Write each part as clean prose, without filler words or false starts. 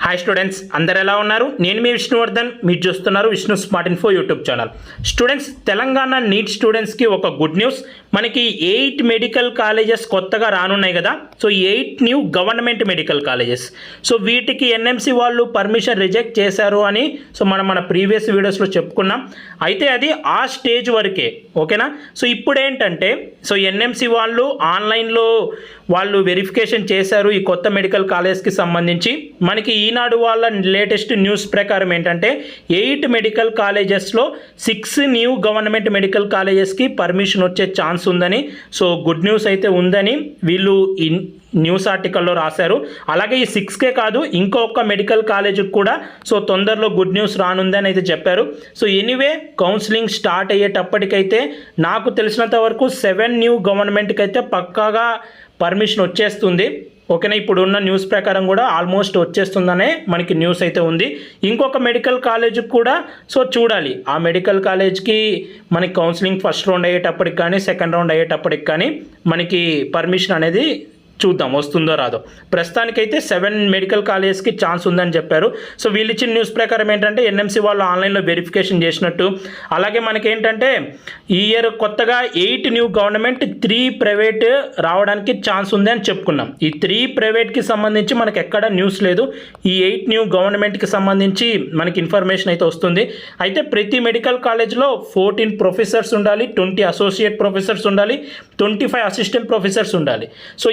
Hi students, అందరు ఎలా ఉన్నారు? నేను మీ విష్ణువర్ధన్, మీరు చూస్తున్నారు Vishnu smart info YouTube channel. Students, Telangana NEET స్టూడెంట్స్కి ఒక గుడ్ న్యూస్. మనకి 8 మెడికల్ కాలేజెస్ కొత్తగా రానున్నాయి కదా. So 8 new government medical colleges. So వీటికి ఎన్ఎంసి వాళ్ళు పర్మిషన్ రిజెక్ట్ చేశారు అని మన ప్రీవియస్ వీడియోస్లో చెప్పుకున్నాం. అయితే అది ఆ స్టేజ్ వరకే, ఓకేనా. సో ఇప్పుడు ఏంటంటే ఎన్ఎంసి వాళ్ళు ఆన్లైన్లో వాళ్ళు వెరిఫికేషన్ చేశారు ఈ కొత్త మెడికల్ కాలేజ్కి సంబంధించి. మనకి ఈనాడు వాళ్ళ లేటెస్ట్ న్యూస్ ప్రకారం ఏంటంటే 8 మెడికల్ కాలేజెస్లో 6 న్యూ గవర్నమెంట్ మెడికల్ కాలేజెస్కి పర్మిషన్ వచ్చే ఛాన్స్ ఉందని, సో గుడ్ న్యూస్ అయితే ఉందని వీళ్ళు న్యూస్ ఆర్టికల్లో రాశారు. అలాగే ఈ 6కే కాదు, ఇంకొక మెడికల్ కాలేజీకి కూడా సో తొందరలో గుడ్ న్యూస్ రానుందని అయితే చెప్పారు. సో ఎనీవే, కౌన్సిలింగ్ స్టార్ట్ అయ్యేటప్పటికైతే నాకు తెలిసినంత వరకు 7 న్యూ గవర్నమెంట్కి అయితే పక్కాగా పర్మిషన్ వచ్చేస్తుంది, ఓకేనా. ఇప్పుడు ఉన్న న్యూస్ ప్రకారం కూడా ఆల్మోస్ట్ వచ్చేస్తుందనే మనకి న్యూస్ అయితే ఉంది. ఇంకొక మెడికల్ కాలేజ్కి కూడా సో చూడాలి, ఆ మెడికల్ కాలేజ్కి మనకి కౌన్సిలింగ్ ఫస్ట్ రౌండ్ అయ్యేటప్పటికి కానీ సెకండ్ రౌండ్ అయ్యేటప్పటికి కానీ మనకి పర్మిషన్ అనేది చూద్దాం వస్తుందో రాదో. ప్రస్తుతానికైతే 7 మెడికల్ కాలేజ్కి ఛాన్స్ ఉందని చెప్పారు. సో వీళ్ళు ఇచ్చిన న్యూస్ ప్రకారం ఏంటంటే ఎన్ఎంసి వాళ్ళు ఆన్లైన్లో వెరిఫికేషన్ చేసినట్టు. అలాగే మనకేంటంటే ఈ ఇయర్ కొత్తగా 8 న్యూ గవర్నమెంట్ 3 ప్రైవేట్ రావడానికి ఛాన్స్ ఉంది అని చెప్పుకున్నాం. ఈ 3 ప్రైవేట్కి సంబంధించి మనకి ఎక్కడ న్యూస్ లేదు. ఈ 8 న్యూ గవర్నమెంట్కి సంబంధించి మనకి ఇన్ఫర్మేషన్ అయితే వస్తుంది. అయితే ప్రతి మెడికల్ కాలేజ్లో 14 ప్రొఫెసర్స్ ఉండాలి, 20 అసోసియేట్ ప్రొఫెసర్స్ ఉండాలి, 25 అసిస్టెంట్ ప్రొఫెసర్స్ ఉండాలి. సో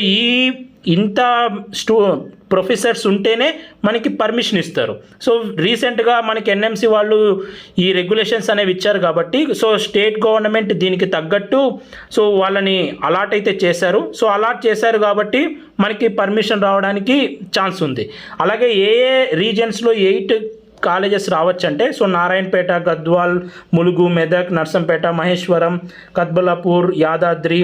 ఇంత ప్రొఫెసర్స్ ఉంటేనే మనకి పర్మిషన్ ఇస్తారు. సో రీసెంట్గా మనకి ఎన్ఎంసి వాళ్ళు ఈ రెగ్యులేషన్స్ అనేవి ఇచ్చారు కాబట్టి సో స్టేట్ గవర్నమెంట్ దీనికి తగ్గట్టు సో వాళ్ళని అలాట్ అయితే చేశారు. సో అలాట్ చేశారు కాబట్టి మనకి పర్మిషన్ రావడానికి ఛాన్స్ ఉంది. అలాగే ఏ రీజన్స్లో 8 కాలేజెస్ రావచ్చు అంటే సో నారాయణపేట, గద్వాల్, ములుగు, మెదక్, నర్సంపేట, మహేశ్వరం, కత్బలాపూర్, యాదాద్రి,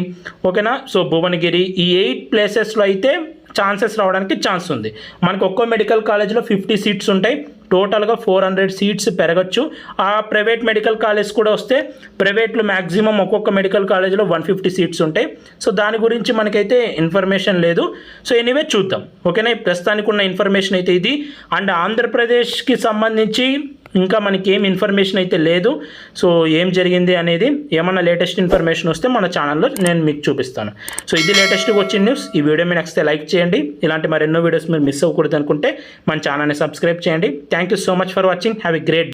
ఓకేనా. సో భువనగిరి, ఈ 8 ప్లేసెస్లో అయితే ఛాన్సెస్ రావడానికి ఛాన్స్ ఉంది. మనకు ఒక్కో మెడికల్ కాలేజ్లో 50 సీట్స్ ఉంటాయి. టోటల్గా 400 సీట్స్ పెరగచ్చు. ఆ ప్రైవేట్ మెడికల్ కాలేజ్ కూడా వస్తే ప్రైవేట్లో మ్యాక్సిమం ఒక్కొక్క మెడికల్ కాలేజ్లో 150 సీట్స్ ఉంటాయి. సో దాని గురించి మనకైతే ఇన్ఫర్మేషన్ లేదు. సో ఎనీవే చూద్దాం, ఓకేనా. ప్రస్తుతానికి ఉన్న ఇన్ఫర్మేషన్ అయితే ఇది. అండ్ ఆంధ్రప్రదేశ్కి సంబంధించి ఇంకా మనకి ఏం ఇన్ఫర్మేషన్ అయితే లేదు. సో ఏం జరిగింది అనేది ఏమన్నా లేటెస్ట్ ఇన్ఫర్మేషన్ వస్తే మన ఛానల్లో నేను మీకు చూపిస్తాను. సో ఇది లేటెస్ట్గా వచ్చిన న్యూస్. ఈ వీడియో మీరు నచ్చితే లైక్ చేయండి. ఇలాంటి మరెన్నో వీడియోస్ మీరు మిస్ అవ్వకూడదు అనుకుంటే మన ఛానల్ని సబ్స్క్రైబ్ చేయండి. Thank you so much for watching. Have a great